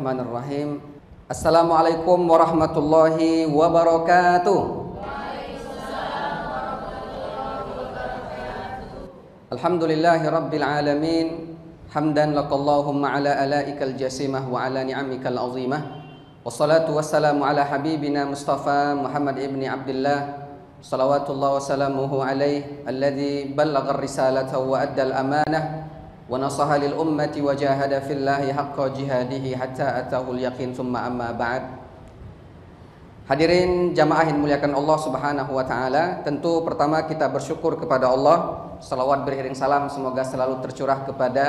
Bismillahirrahmanirrahim. Assalamualaikum warahmatullahi wabarakatuh. Alhamdulillahi rabbil alamin. Hamdan lakallahumma ala alaikal jasimah wa ala ni'amikal azimah. Wassalatu wassalamu ala habibina Mustafa Muhammad ibni Abdullah salawatullah wa salamuhu alaih alladhi ballagha risalata wa addal amanah wa nasaha lil ummati wa jahada fillahi haqqa jihadihi hatta atahul yaqin summa amma ba'd. Hadirin jamaah yang dimuliakan Allah Subhanahu wa taala, tentu pertama kita bersyukur kepada Allah. Salawat beriring salam semoga selalu tercurah kepada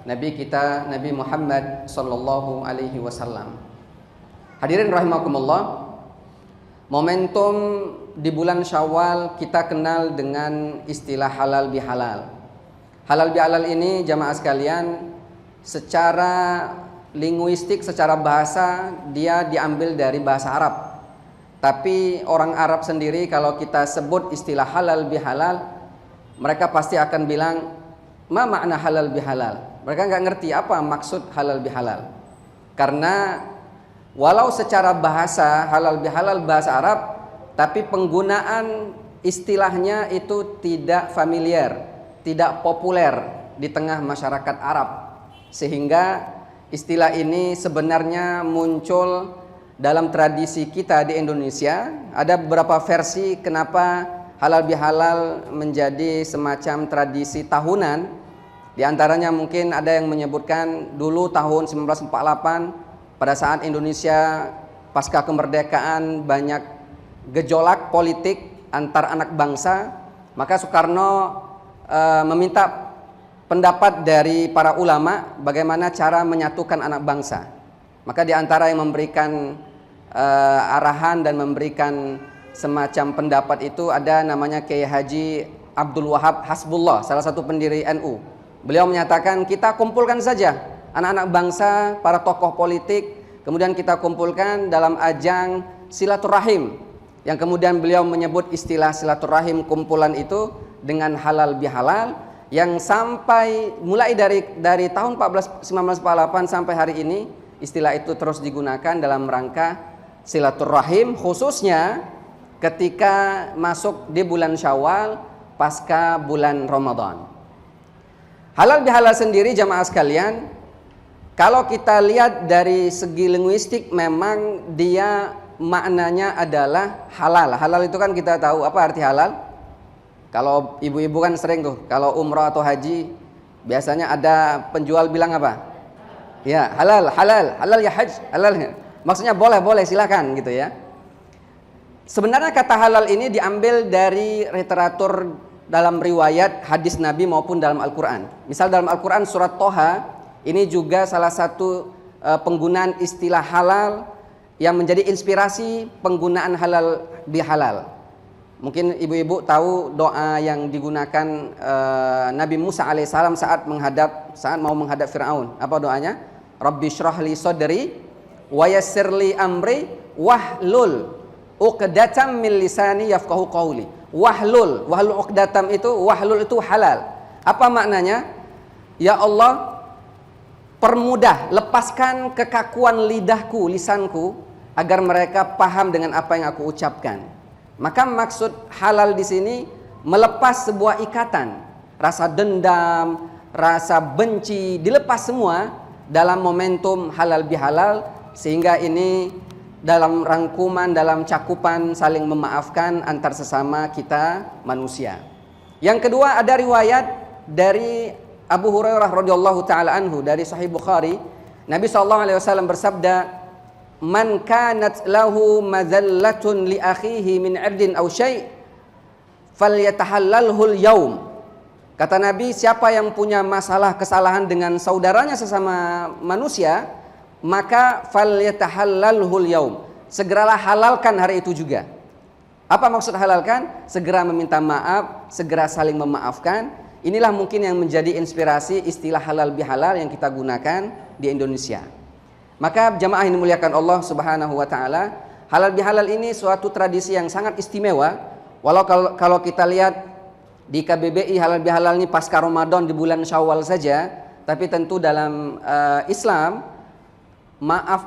Nabi kita Nabi Muhammad sallallahu alaihi wasallam. Hadirin rahimakumullah, momentum di bulan Syawal kita kenal dengan istilah halal bihalal. Halal bihalal ini jamaah sekalian secara linguistik, secara bahasa dia diambil dari bahasa Arab. Tapi orang Arab sendiri kalau kita sebut istilah halal bihalal, mereka pasti akan bilang, ma makna halal bihalal. Mereka nggak ngerti apa maksud halal bihalal. Karena walau secara bahasa halal bihalal bahasa Arab, tapi penggunaan istilahnya itu tidak familiar, tidak populer di tengah masyarakat Arab. Sehingga istilah ini sebenarnya muncul dalam tradisi kita di Indonesia. Ada beberapa versi kenapa halal bihalal menjadi semacam tradisi tahunan. Di antaranya mungkin ada yang menyebutkan dulu tahun 1948 pada saat Indonesia pasca kemerdekaan banyak gejolak politik antar anak bangsa, maka Soekarno meminta pendapat dari para ulama bagaimana cara menyatukan anak bangsa. Maka di antara yang memberikan arahan dan memberikan semacam pendapat itu ada namanya Kiai Haji Abdul Wahab Hasbullah, salah satu pendiri NU. Beliau menyatakan kita kumpulkan saja anak-anak bangsa, para tokoh politik, kemudian kita kumpulkan dalam ajang silaturahim. Yang kemudian beliau menyebut istilah silaturahim kumpulan itu dengan halal bihalal, yang sampai mulai dari tahun 1948 sampai hari ini istilah itu terus digunakan dalam rangka silaturahim, khususnya ketika masuk di bulan Syawal pasca bulan Ramadan. Halal bihalal sendiri jamaah sekalian, kalau kita lihat dari segi linguistik memang dia maknanya adalah halal. Halal itu kan kita tahu apa arti halal. Kalau ibu-ibu kan sering tuh kalau umrah atau haji biasanya ada penjual bilang apa? Ya, halal, halal, halal ya haj, halal. Maksudnya boleh silakan gitu ya. Sebenarnya kata halal ini diambil dari literatur dalam riwayat hadis Nabi maupun dalam Al-Qur'an. Misal dalam Al-Qur'an surat Toha ini juga salah satu penggunaan istilah halal yang menjadi inspirasi penggunaan halal bihalal. Mungkin ibu-ibu tahu doa yang digunakan Nabi Musa alaihissalam saat mau menghadap Fir'aun. Apa doanya? Rabbi syrah li sadri wa yassir li amri wahlul uqdatam min lisani yafqahu qawli. Wahlul uqdatam itu, wahlul itu halal. Apa maknanya? Ya Allah, permudah, lepaskan kekakuan lidahku, lisanku, agar mereka paham dengan apa yang aku ucapkan. Maka maksud halal di sini melepas sebuah ikatan, rasa dendam, rasa benci, dilepas semua dalam momentum halal bihalal, sehingga ini dalam rangkuman, dalam cakupan saling memaafkan antar sesama kita manusia. Yang kedua ada riwayat dari Abu Hurairah radhiyallahu taala anhu dari Sahih Bukhari, Nabi SAW bersabda, man kanat lahu madhallatun li akhihi min 'irdin aw syai' falyatahallalhu al-yaum. Kata Nabi, siapa yang punya masalah kesalahan dengan saudaranya sesama manusia, maka falyatahallalhu al-yaum. Segeralah halalkan hari itu juga. Apa maksud halalkan? Segera meminta maaf, segera saling memaafkan. Inilah mungkin yang menjadi inspirasi istilah halal bihalal yang kita gunakan di Indonesia. Maka jamaah yang dimuliakan Allah Subhanahu wa taala, halal bihalal ini suatu tradisi yang sangat istimewa. Walau kalau kita lihat di KBBI halal bihalal ini pasca Ramadan di bulan Syawal saja, tapi tentu dalam Islam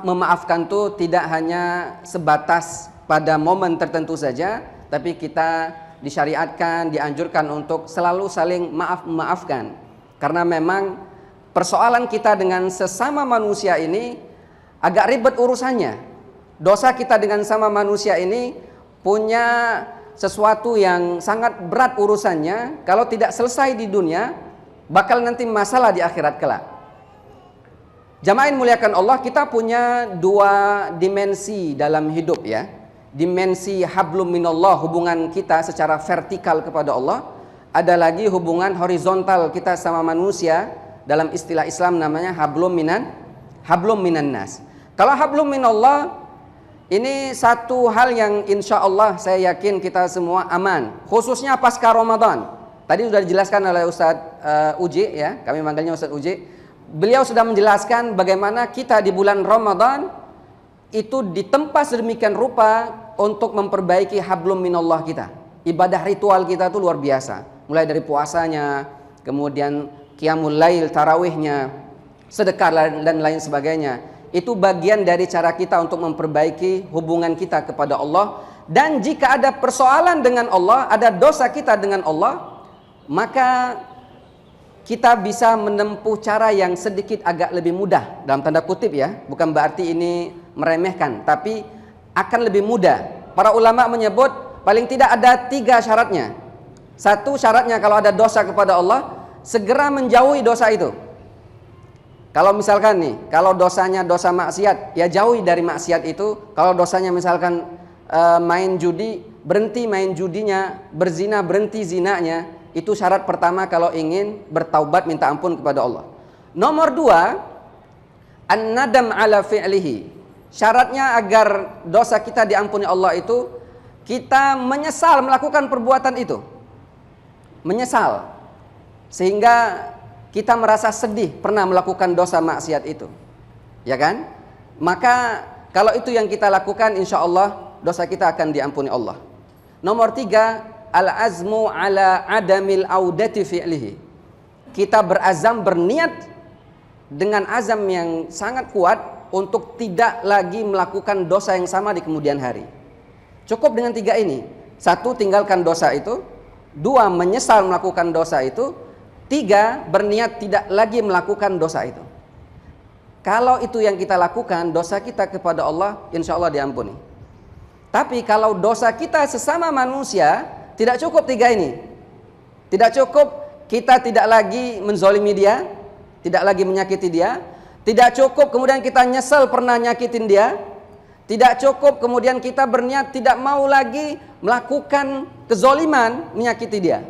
memaafkan itu tidak hanya sebatas pada momen tertentu saja, tapi kita disyariatkan, dianjurkan untuk selalu saling memaafkan. Karena memang persoalan kita dengan sesama manusia ini agak ribet urusannya. Dosa kita dengan sama manusia ini punya sesuatu yang sangat berat urusannya. Kalau tidak selesai di dunia, bakal nanti masalah di akhirat kelak. Jamaah yang muliakan Allah, kita punya dua dimensi dalam hidup ya. Dimensi hablum minallah, hubungan kita secara vertikal kepada Allah. Ada lagi hubungan horizontal kita sama manusia, dalam istilah Islam namanya hablum minan nas. Kalau hablum minallah, ini satu hal yang insya Allah saya yakin kita semua aman, khususnya pasca Ramadan. Tadi sudah dijelaskan oleh Ustadz Uji ya, kami manggilnya Ustadz Uji. Beliau sudah menjelaskan bagaimana kita di bulan Ramadan itu ditempa sedemikian rupa untuk memperbaiki hablum minallah kita. Ibadah ritual kita itu luar biasa, mulai dari puasanya, kemudian qiyamul lail, tarawihnya, sedekah dan lain sebagainya. Itu bagian dari cara kita untuk memperbaiki hubungan kita kepada Allah. Dan jika ada persoalan dengan Allah, ada dosa kita dengan Allah, maka kita bisa menempuh cara yang sedikit agak lebih mudah, dalam tanda kutip ya, bukan berarti ini meremehkan, tapi akan lebih mudah. Para ulama menyebut paling tidak ada 3 syaratnya. Satu syaratnya, kalau ada dosa kepada Allah, segera menjauhi dosa itu. Kalau misalkan nih, kalau dosanya dosa maksiat, ya jauhi dari maksiat itu. Kalau dosanya misalkan main judi, berhenti main judinya, berzina, berhenti zinanya. Itu syarat pertama kalau ingin bertaubat minta ampun kepada Allah. Nomor 2, an-nadam ala fi'lihi. Syaratnya agar dosa kita diampuni Allah itu, kita menyesal melakukan perbuatan itu. Menyesal. Sehingga kita merasa sedih pernah melakukan dosa maksiat itu. Ya kan? Maka kalau itu yang kita lakukan, insya Allah dosa kita akan diampuni Allah. Nomor 3, al-azmu ala adamil audati fi'lihi. Kita berazam, berniat dengan azam yang sangat kuat untuk tidak lagi melakukan dosa yang sama di kemudian hari. Cukup dengan 3 ini. 1, tinggalkan dosa itu. 2, menyesal melakukan dosa itu. 3, berniat tidak lagi melakukan dosa itu. Kalau itu yang kita lakukan, dosa kita kepada Allah insya Allah diampuni. Tapi kalau dosa kita sesama manusia, tidak cukup 3 ini. Tidak cukup kita tidak lagi menzolimi dia, tidak lagi menyakiti dia. Tidak cukup kemudian kita nyesel pernah nyakitin dia. Tidak cukup kemudian kita berniat tidak mau lagi melakukan kezoliman, menyakiti dia.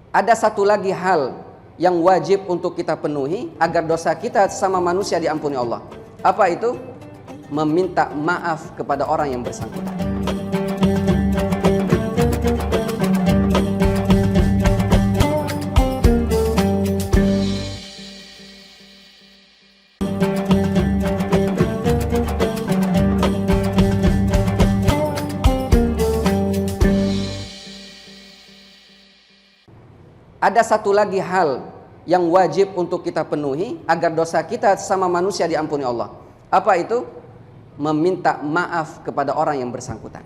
Ada satu lagi hal yang wajib untuk kita penuhi agar dosa kita sama manusia diampuni Allah. Apa itu? Meminta maaf kepada orang yang bersangkutan. Ada satu lagi hal yang wajib untuk kita penuhi agar dosa kita sama manusia diampuni Allah. Apa itu? Meminta maaf kepada orang yang bersangkutan.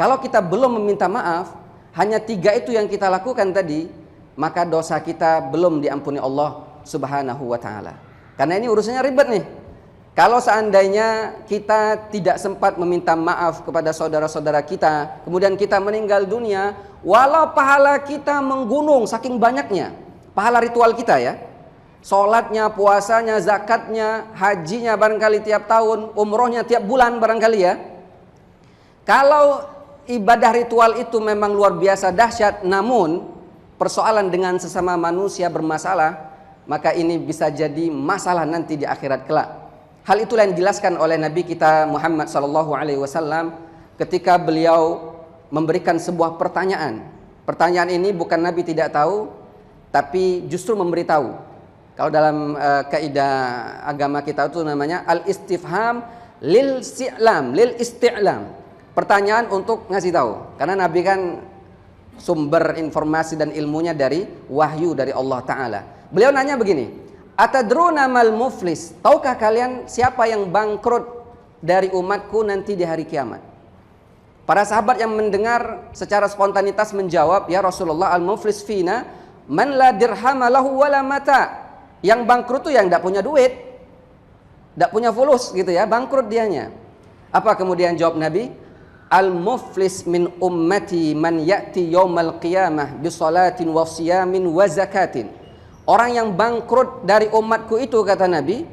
Kalau kita belum meminta maaf, hanya 3 itu yang kita lakukan tadi, maka dosa kita belum diampuni Allah Subhanahu wa ta'ala. Karena ini urusannya ribet nih. Kalau seandainya kita tidak sempat meminta maaf kepada saudara-saudara kita, kemudian kita meninggal dunia, walau pahala kita menggunung saking banyaknya, pahala ritual kita ya, sholatnya, puasanya, zakatnya, hajinya barangkali tiap tahun, umrohnya tiap bulan barangkali ya. Kalau ibadah ritual itu memang luar biasa dahsyat, namun persoalan dengan sesama manusia bermasalah, maka ini bisa jadi masalah nanti di akhirat kelak. Hal itulah yang dijelaskan oleh Nabi kita Muhammad SAW ketika beliau memberikan sebuah pertanyaan. Pertanyaan ini bukan Nabi tidak tahu, tapi justru memberitahu. Kalau dalam kaidah agama kita itu namanya al-istifham lil isti'lam. Pertanyaan untuk ngasih tahu. Karena Nabi kan sumber informasi dan ilmunya dari wahyu dari Allah Ta'ala. Beliau nanya begini, Atadruna mal muflis? Tahukah kalian siapa yang bangkrut dari umatku nanti di hari kiamat? Para sahabat yang mendengar secara spontanitas menjawab, ya Rasulullah, al-muflis fina man la dirhama lahu wala mata. Yang bangkrut itu yang tidak punya duit, tidak punya fulus gitu ya, bangkrut dianya. Apa kemudian jawab Nabi? Al-muflis min ummati man ya'ti yaumal qiyamah bi salatin wa siyamin wa zakatin. Orang yang bangkrut dari umatku itu, kata Nabi,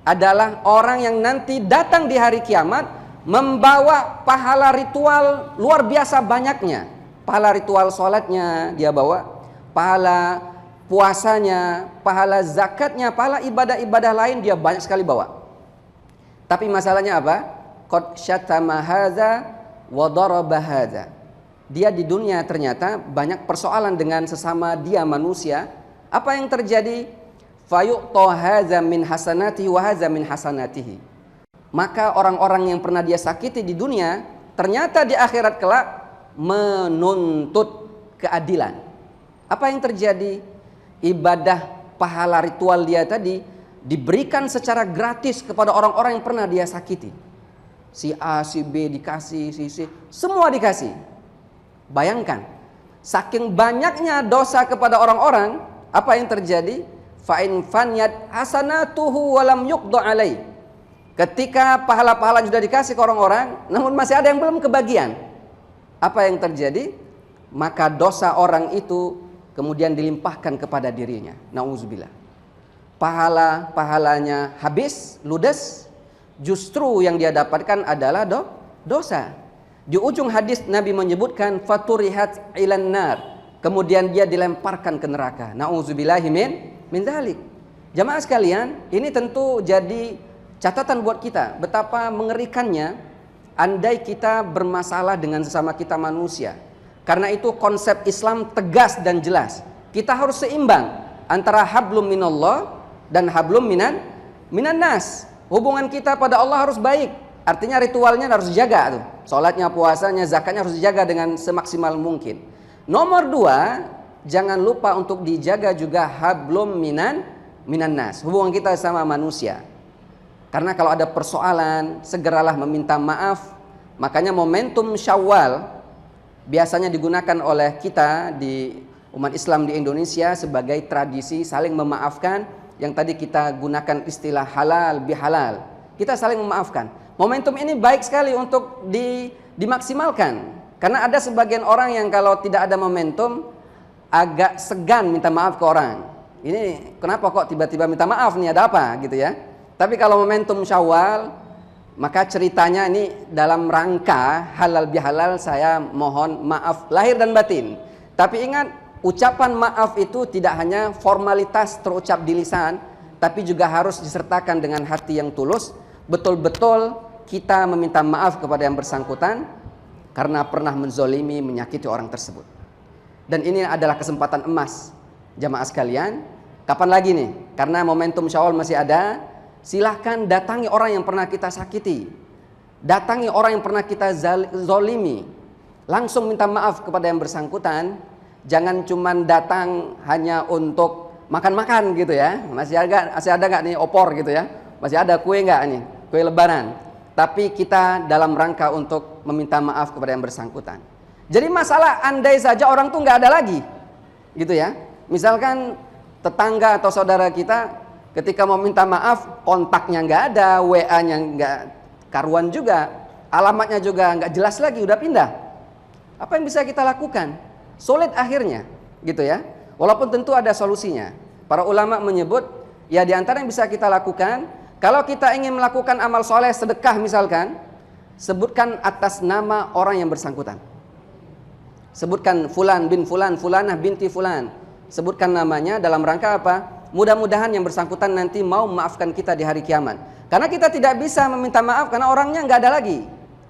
adalah orang yang nanti datang di hari kiamat membawa pahala ritual luar biasa banyaknya. Pahala ritual sholatnya dia bawa, pahala puasanya, pahala zakatnya, pahala ibadah-ibadah lain dia banyak sekali bawa. Tapi masalahnya apa? Qad syatama hadza wa daraba hadza. Dia di dunia ternyata banyak persoalan dengan sesama dia manusia. Apa yang terjadi? Fayu'ta hadza min hasanatihi wa hadza min hasanatihi. Maka orang-orang yang pernah dia sakiti di dunia ternyata di akhirat kelak menuntut keadilan. Apa yang terjadi? Ibadah pahala ritual dia tadi diberikan secara gratis kepada orang-orang yang pernah dia sakiti. Si A, si B dikasih, si C, semua dikasih. Bayangkan, saking banyaknya dosa kepada orang-orang, apa yang terjadi? Fa'in fanyat hasanatuhu walam yuqda alai. Ketika pahala-pahala sudah dikasih ke orang-orang, namun masih ada yang belum kebagian. Apa yang terjadi? Maka dosa orang itu kemudian dilimpahkan kepada dirinya. Nauzubillah. Pahalanya habis, ludes. Justru yang dia dapatkan adalah dosa. Di ujung hadis Nabi menyebutkan faturihat ilan nar. Kemudian dia dilemparkan ke neraka. Nauzubillahi min dzalik. Jamaah sekalian, ini tentu jadi catatan buat kita betapa mengerikannya andai kita bermasalah dengan sesama kita manusia. Karena itu konsep Islam tegas dan jelas. Kita harus seimbang antara hablum minallah dan hablum minan nas. Hubungan kita pada Allah harus baik. Artinya ritualnya harus dijaga tuh. Salatnya, puasanya, zakatnya harus dijaga dengan semaksimal mungkin. Nomor 2, jangan lupa untuk dijaga juga hablum minan nas. Hubungan kita sama manusia. Karena kalau ada persoalan, segeralah meminta maaf. Makanya momentum Syawal biasanya digunakan oleh kita di umat Islam di Indonesia sebagai tradisi saling memaafkan. Yang tadi kita gunakan istilah halal bihalal. Kita saling memaafkan. Momentum ini baik sekali untuk dimaksimalkan. Karena ada sebagian orang yang kalau tidak ada momentum agak segan minta maaf ke orang. Ini kenapa kok tiba-tiba minta maaf nih, ada apa gitu ya. Tapi kalau momentum Syawal, maka ceritanya ini dalam rangka halal bihalal, saya mohon maaf lahir dan batin. Tapi ingat, ucapan maaf itu tidak hanya formalitas terucap di lisan, tapi juga harus disertakan dengan hati yang tulus. Betul-betul kita meminta maaf kepada yang bersangkutan karena pernah menzolimi, menyakiti orang tersebut. Dan ini adalah kesempatan emas, jamaah sekalian. Kapan lagi nih? Karena momentum Syawal masih ada. Silahkan datangi orang yang pernah kita sakiti, datangi orang yang pernah kita zolimi, langsung minta maaf kepada yang bersangkutan. Jangan cuman datang hanya untuk makan-makan gitu ya. Masih ada nggak nih opor gitu ya? Masih ada kue nggak nih? Kue lebaran. Tapi kita dalam rangka untuk meminta maaf kepada yang bersangkutan. Jadi masalah andai saja orang tuh nggak ada lagi, gitu ya. Misalkan tetangga atau saudara kita ketika mau minta maaf, kontaknya nggak ada, WA-nya nggak karuan juga, alamatnya juga nggak jelas lagi, udah pindah. Apa yang bisa kita lakukan? Sulit akhirnya, gitu ya. Walaupun tentu ada solusinya. Para ulama menyebut, ya di antara yang bisa kita lakukan, kalau kita ingin melakukan amal soleh, sedekah misalkan, sebutkan atas nama orang yang bersangkutan. Sebutkan fulan bin fulan, fulanah binti fulan. Sebutkan namanya dalam rangka apa? Mudah-mudahan yang bersangkutan nanti mau memaafkan kita di hari kiamat. Karena kita tidak bisa meminta maaf karena orangnya nggak ada lagi.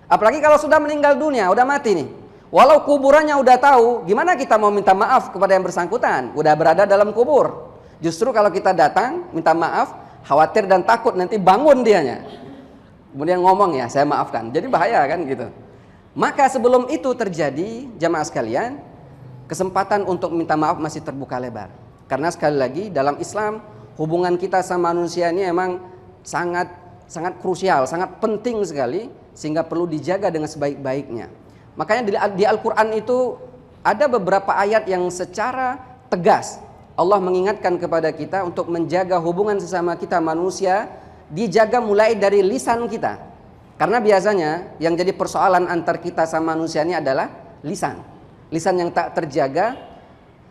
Apalagi kalau sudah meninggal dunia, udah mati nih. Walau kuburannya udah tahu, gimana kita mau minta maaf kepada yang bersangkutan? Udah berada dalam kubur. Justru kalau kita datang minta maaf, khawatir dan takut nanti bangun dianya. Kemudian ngomong, ya saya maafkan. Jadi bahaya kan gitu. Maka sebelum itu terjadi, jamaah sekalian, kesempatan untuk minta maaf masih terbuka lebar. Karena sekali lagi dalam Islam, hubungan kita sama manusia ini emang sangat sangat krusial, sangat penting sekali, sehingga perlu dijaga dengan sebaik-baiknya. Makanya di Al-Quran itu ada beberapa ayat yang secara tegas Allah mengingatkan kepada kita untuk menjaga hubungan sesama kita manusia, dijaga mulai dari lisan kita. Karena biasanya yang jadi persoalan antar kita sama manusia ini adalah lisan. Lisan yang tak terjaga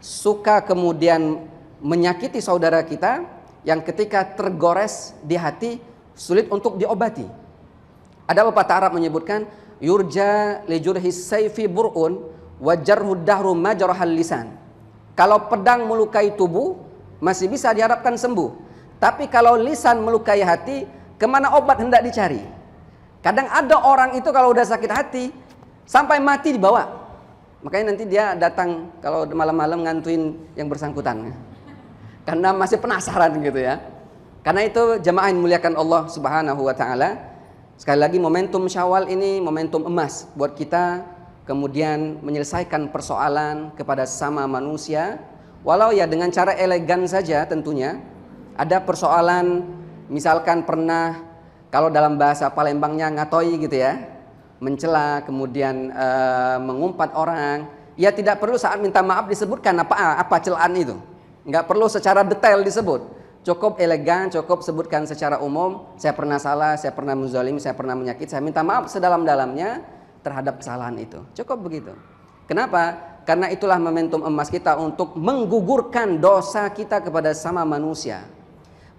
suka kemudian menyakiti saudara kita, yang ketika tergores di hati sulit untuk diobati. Ada pepatah Arab menyebutkan, yurja li jurhis sayfi bur'un wa jarhud dahru majrahal lisan. Kalau pedang melukai tubuh masih bisa diharapkan sembuh, tapi kalau lisan melukai hati, kemana obat hendak dicari? Kadang ada orang itu kalau udah sakit hati sampai mati dibawa. Makanya nanti dia datang kalau malam-malam ngantuin yang bersangkutan, karena masih penasaran gitu ya. Karena itu jemaah yang dimuliakan Allah Subhanahu wa taala, sekali lagi momentum Syawal ini momentum emas buat kita kemudian menyelesaikan persoalan kepada sesama manusia, walau ya dengan cara elegan saja tentunya. Ada persoalan misalkan pernah, kalau dalam bahasa Palembangnya ngatoi gitu ya, mencela kemudian mengumpat orang, ya tidak perlu saat minta maaf disebutkan apa celaan itu, nggak perlu secara detail disebut, cukup elegan, cukup sebutkan secara umum, saya pernah salah, saya pernah menzalimi, saya pernah menyakiti, saya minta maaf sedalam-dalamnya terhadap kesalahan itu, cukup begitu. Kenapa? Karena itulah momentum emas kita untuk menggugurkan dosa kita kepada sama manusia.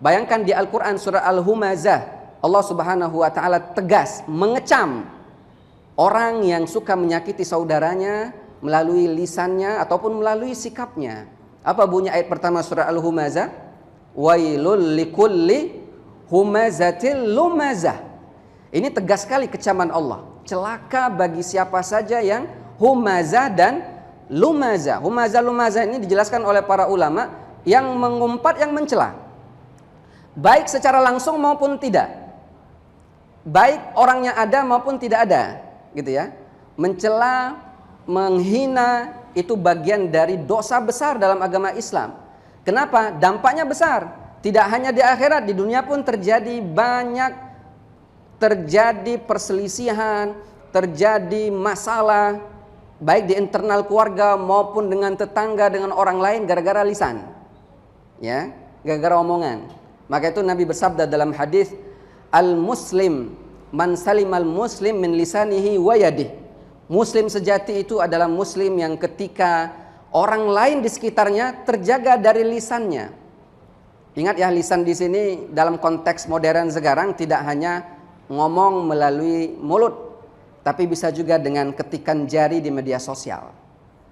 Bayangkan di Al-Quran surah Al-Humazah, Allah Subhanahu wa taala tegas mengecam orang yang suka menyakiti saudaranya melalui lisannya ataupun melalui sikapnya. Apa bunyi ayat pertama surah Al-Humazah? Wailul likulli humazatil lumazah. Ini tegas sekali kecaman Allah. Celaka bagi siapa saja yang humazah dan lumazah. Humazah lumazah ini dijelaskan oleh para ulama yang mengumpat, yang mencela, baik secara langsung maupun tidak, baik orangnya ada maupun tidak ada, gitu ya. Mencela, menghina itu bagian dari dosa besar dalam agama Islam. Kenapa? Dampaknya besar. Tidak hanya di akhirat, di dunia pun terjadi banyak, terjadi perselisihan, terjadi masalah baik di internal keluarga maupun dengan tetangga, dengan orang lain gara-gara lisan. Ya, gara-gara omongan. Maka itu Nabi bersabda dalam hadis, al-muslim man salimal muslim min lisanihi wa yadihi. Muslim sejati itu adalah muslim yang ketika orang lain di sekitarnya terjaga dari lisannya. Ingat ya, lisan di sini dalam konteks modern sekarang tidak hanya ngomong melalui mulut, tapi bisa juga dengan ketikan jari di media sosial.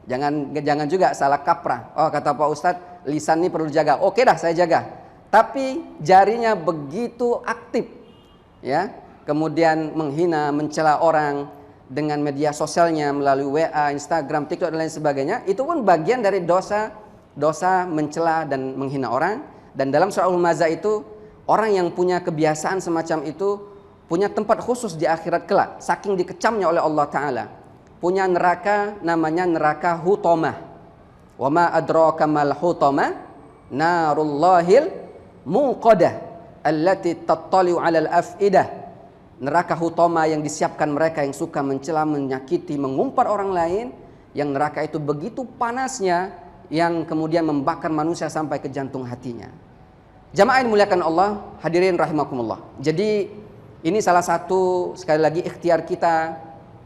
Jangan juga salah kaprah. Oh, kata Pak Ustadz, lisan ini perlu dijaga. Oke dah, saya jaga. Tapi jarinya begitu aktif, ya. Kemudian menghina, mencela orang dengan media sosialnya melalui WA, Instagram, TikTok dan lain sebagainya. Itu pun bagian dari dosa mencela dan menghina orang. Dan dalam surah Al-Humazah itu, orang yang punya kebiasaan semacam itu punya tempat khusus di akhirat kelak, saking dikecamnya oleh Allah Ta'ala. Punya neraka namanya neraka Hutomah. Wa ma adraka mal Hutomah, narullahil muqadah allati tattali'u 'alal afidah. Neraka Hutomah yang disiapkan mereka yang suka mencela, menyakiti, mengumpat orang lain, yang neraka itu begitu panasnya yang kemudian membakar manusia sampai ke jantung hatinya. Jamaah yang dimuliakan Allah, hadirin rahimakumullah. Jadi ini salah satu sekali lagi ikhtiar kita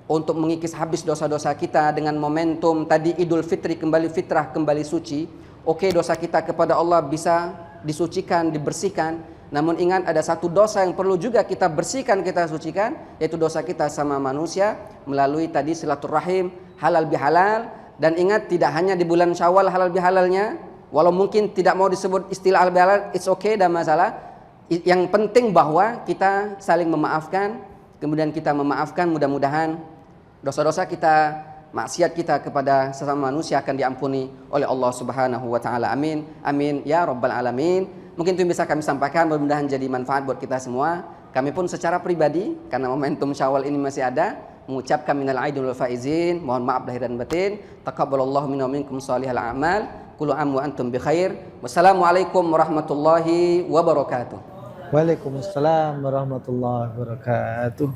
untuk mengikis habis dosa-dosa kita dengan momentum tadi Idul Fitri, kembali fitrah, kembali suci. Oke, dosa kita kepada Allah bisa disucikan, dibersihkan. Namun ingat, ada satu dosa yang perlu juga kita bersihkan, kita sucikan, yaitu dosa kita sama manusia melalui tadi silaturahim, halal bihalal. Dan ingat, tidak hanya di bulan Syawal halal bihalalnya, walau mungkin tidak mau disebut istilah halal bihalal, it's okay, tidak masalah. Yang penting bahwa kita saling memaafkan, kemudian kita memaafkan, mudah-mudahan dosa-dosa kita, maksiat kita kepada sesama manusia akan diampuni oleh Allah Subhanahu wa taala. Amin. Amin ya rabbal alamin. Mungkin itu yang bisa kami sampaikan, mudah-mudahan jadi manfaat buat kita semua. Kami pun secara pribadi, karena momentum Syawal ini masih ada, mengucapkan minal aidin wal faizin, mohon maaf lahir dan batin. Taqabbalallahu minna wa minkum shalihal a'mal. Kullu am wa antum bi khair. Wassalamualaikum warahmatullahi wabarakatuh. Waalaikumsalam warahmatullahi wabarakatuh.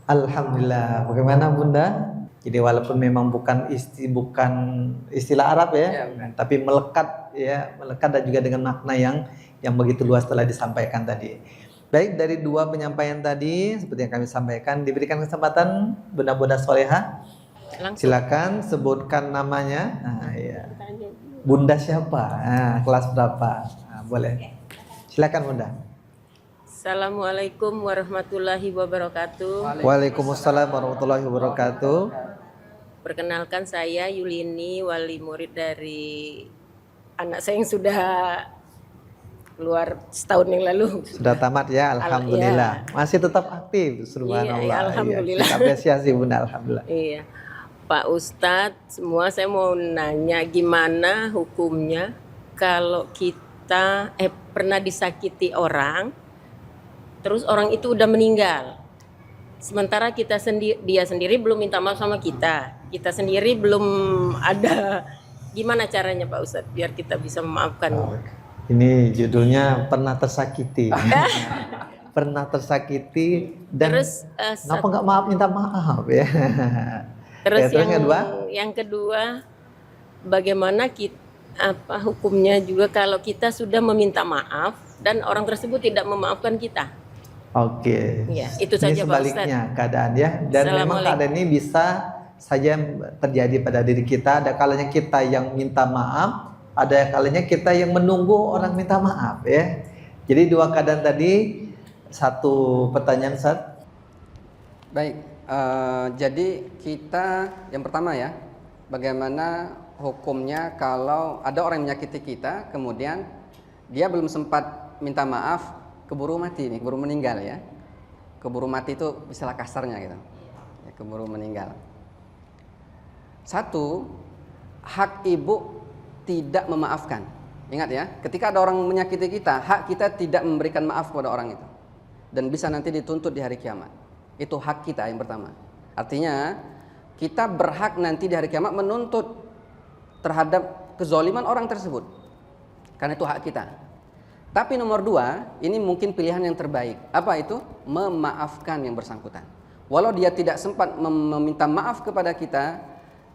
Alhamdulillah. Bagaimana Bunda? Jadi walaupun memang bukan istilah Arab ya, tapi melekat dan juga dengan makna yang begitu luas telah disampaikan tadi. Baik, dari dua penyampaian tadi seperti yang kami sampaikan, diberikan kesempatan Bunda-bunda soleha. Silakan sebutkan namanya. Bunda siapa? Kelas berapa? Boleh. Silakan Bunda. Assalamualaikum warahmatullahi wabarakatuh. Waalaikumsalam warahmatullahi wabarakatuh. Perkenalkan, saya Yulini, wali murid dari anak saya yang sudah keluar setahun yang lalu. Sudah tamat ya, alhamdulillah. Masih tetap aktif, subhanallah. Iya, alhamdulillah. Kita apresiasi Bunda, alhamdulillah. Iya, Pak Ustadz, semua saya mau nanya gimana hukumnya kalau kita pernah disakiti orang, terus orang itu udah meninggal. Sementara dia sendiri belum minta maaf sama kita. Kita sendiri belum ada. Gimana caranya Pak Ustadz biar kita bisa memaafkan? Ini judulnya pernah tersakiti. Pernah tersakiti dan terus, kenapa nggak minta maaf ya? Terus yang kedua, bagaimana hukumnya juga kalau kita sudah meminta maaf dan orang tersebut tidak memaafkan kita? Oke. Ya, itu saja ini sebaliknya keadaan ya. Dan memang keadaan ini bisa saja terjadi pada diri kita. Ada kalanya kita yang minta maaf, ada kalanya kita yang menunggu orang minta maaf ya. Jadi dua keadaan tadi. Satu pertanyaan Ustaz. Baik, jadi kita yang pertama ya, bagaimana hukumnya kalau ada orang yang menyakiti kita, kemudian dia belum sempat minta maaf, keburu mati nih, keburu meninggal ya. Keburu mati itu istilah kasarnya gitu. Ya, keburu meninggal. Satu, hak ibu tidak memaafkan. Ingat ya, ketika ada orang menyakiti kita, hak kita tidak memberikan maaf kepada orang itu. Dan bisa nanti dituntut di hari kiamat. Itu hak kita yang pertama. Artinya, kita berhak nanti di hari kiamat menuntut terhadap kezaliman orang tersebut. Karena itu hak kita. Tapi nomor dua, ini mungkin pilihan yang terbaik. Apa itu? Memaafkan yang bersangkutan. Walau dia tidak sempat meminta maaf kepada kita,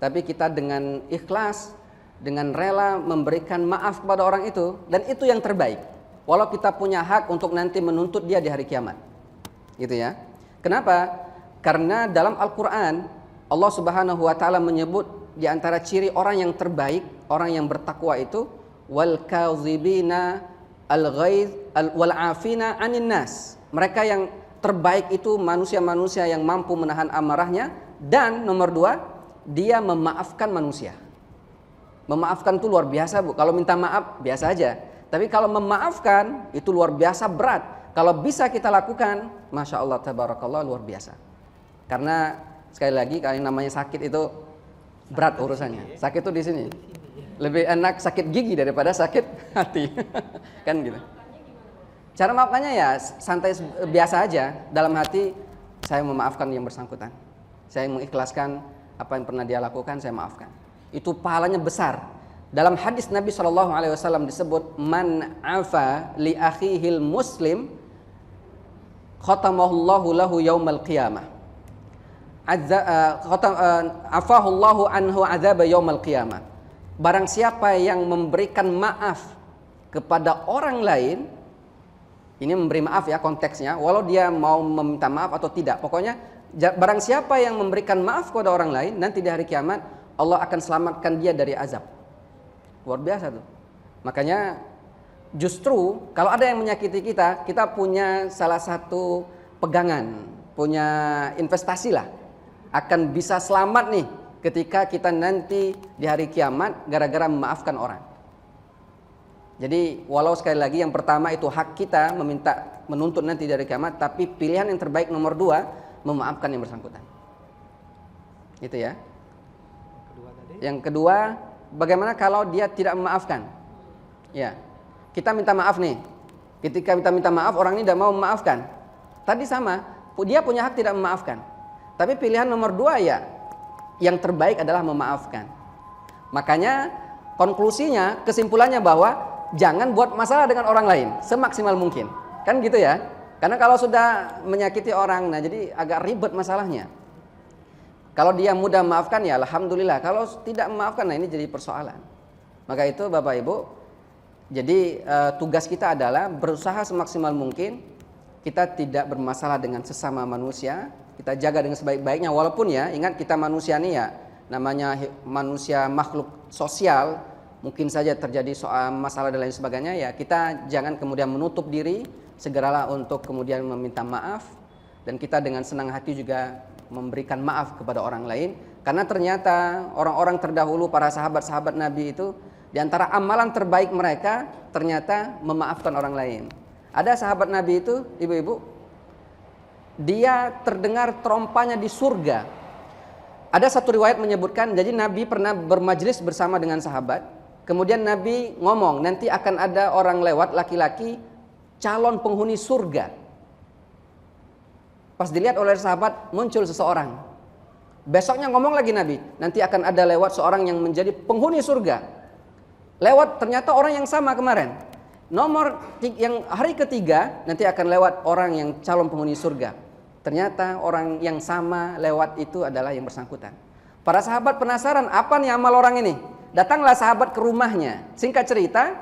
tapi kita dengan ikhlas, dengan rela memberikan maaf kepada orang itu, dan itu yang terbaik. Walau kita punya hak untuk nanti menuntut dia di hari kiamat. Gitu ya. Kenapa? Karena dalam Al-Quran, Allah Subhanahu wa Ta'ala menyebut di antara ciri orang yang terbaik, orang yang bertakwa itu, wal kazibina al-ghaiz wal afina 'anil nas. Mereka yang terbaik itu manusia-manusia yang mampu menahan amarahnya, dan nomor dua, dia memaafkan manusia. Memaafkan itu luar biasa Bu. Kalau minta maaf biasa aja, tapi kalau memaafkan itu luar biasa berat. Kalau bisa kita lakukan, masya Allah tabarakallah, luar biasa. Karena sekali lagi, kalau namanya sakit itu berat urusannya. Sakit itu di sini. Lebih enak sakit gigi daripada sakit hati. Kan gitu. Cara maafkannya ya santai biasa aja. Dalam hati, saya memaafkan yang bersangkutan. Saya mengikhlaskan apa yang pernah dia lakukan, saya maafkan. Itu pahalanya besar. Dalam hadis Nabi SAW disebut, man afa li akhihil muslim khatamahullahu lahu yaumal qiyamah. Afahullahu anhu azaba yaumal qiyamah. Barang siapa yang memberikan maaf kepada orang lain, ini memberi maaf ya konteksnya, walau dia mau meminta maaf atau tidak, pokoknya barang siapa yang memberikan maaf kepada orang lain, nanti di hari kiamat Allah akan selamatkan dia dari azab. Luar biasa tuh. Makanya justru kalau ada yang menyakiti kita, kita punya salah satu pegangan, punya investasi lah, akan bisa selamat nih ketika kita nanti di hari kiamat gara-gara memaafkan orang. Jadi walau sekali lagi yang pertama itu hak kita menuntut nanti dari kiamat, tapi pilihan yang terbaik nomor dua, memaafkan yang bersangkutan. Gitu ya. Yang kedua, bagaimana kalau dia tidak memaafkan? Ya, kita minta maaf nih. Ketika kita minta maaf, orang ini tidak mau memaafkan. Tadi sama, dia punya hak tidak memaafkan. Tapi pilihan nomor 2 ya, yang terbaik adalah memaafkan. Makanya konklusinya, kesimpulannya bahwa jangan buat masalah dengan orang lain semaksimal mungkin. Kan gitu ya? Karena kalau sudah menyakiti orang, nah jadi agak ribet masalahnya. Kalau dia mudah memaafkan ya alhamdulillah. Kalau tidak memaafkan, nah ini jadi persoalan. Maka itu Bapak Ibu, jadi tugas kita adalah berusaha semaksimal mungkin kita tidak bermasalah dengan sesama manusia. Kita jaga dengan sebaik-baiknya. Walaupun ya, ingat kita manusia nih ya, namanya manusia makhluk sosial, mungkin saja terjadi soal masalah dan lain sebagainya ya. Kita jangan kemudian menutup diri, segeralah untuk kemudian meminta maaf. Dan kita dengan senang hati juga memberikan maaf kepada orang lain. Karena ternyata orang-orang terdahulu, para sahabat-sahabat Nabi itu, di antara amalan terbaik mereka ternyata memaafkan orang lain. Ada sahabat Nabi itu, ibu-ibu, dia terdengar trompanya di surga. Ada satu riwayat menyebutkan, jadi Nabi pernah bermajlis bersama dengan sahabat. Kemudian Nabi ngomong, nanti akan ada orang lewat, laki-laki, calon penghuni surga. Pas dilihat oleh sahabat, muncul seseorang. Besoknya ngomong lagi Nabi, nanti akan ada lewat seorang yang menjadi penghuni surga. Lewat ternyata orang yang sama kemarin. Nomor yang hari ketiga nanti akan lewat orang yang calon penghuni surga. Ternyata orang yang sama lewat itu adalah yang bersangkutan. Para sahabat penasaran, apa nih amal orang ini? Datanglah sahabat ke rumahnya. Singkat cerita,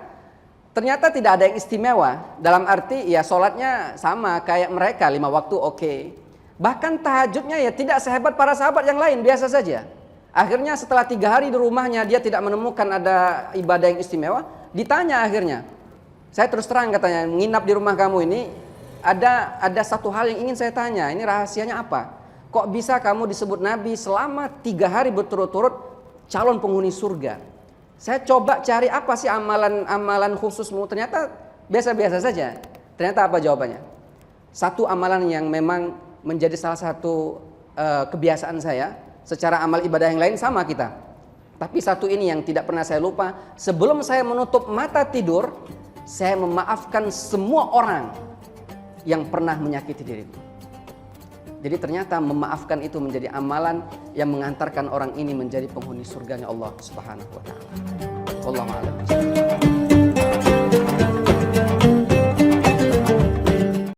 ternyata tidak ada yang istimewa. Dalam arti ya sholatnya sama kayak mereka 5 waktu oke. Bahkan tahajudnya ya tidak sehebat para sahabat yang lain, biasa saja. Akhirnya setelah 3 hari di rumahnya dia tidak menemukan ada ibadah yang istimewa. Ditanya akhirnya, saya terus terang katanya, menginap di rumah kamu ini ada satu hal yang ingin saya tanya. Ini rahasianya apa? Kok bisa kamu disebut Nabi selama 3 hari berturut-turut calon penghuni surga? Saya coba cari apa sih amalan khususmu. Ternyata biasa-biasa saja. Ternyata apa jawabannya? Satu amalan yang memang menjadi salah satu kebiasaan saya. Secara amal ibadah yang lain sama kita. Tapi satu ini yang tidak pernah saya lupa. Sebelum saya menutup mata tidur, saya memaafkan semua orang yang pernah menyakiti diriku. Jadi ternyata memaafkan itu menjadi amalan yang mengantarkan orang ini menjadi penghuni surganya Allah Subhanahu wa taala. Wallahu a'lam.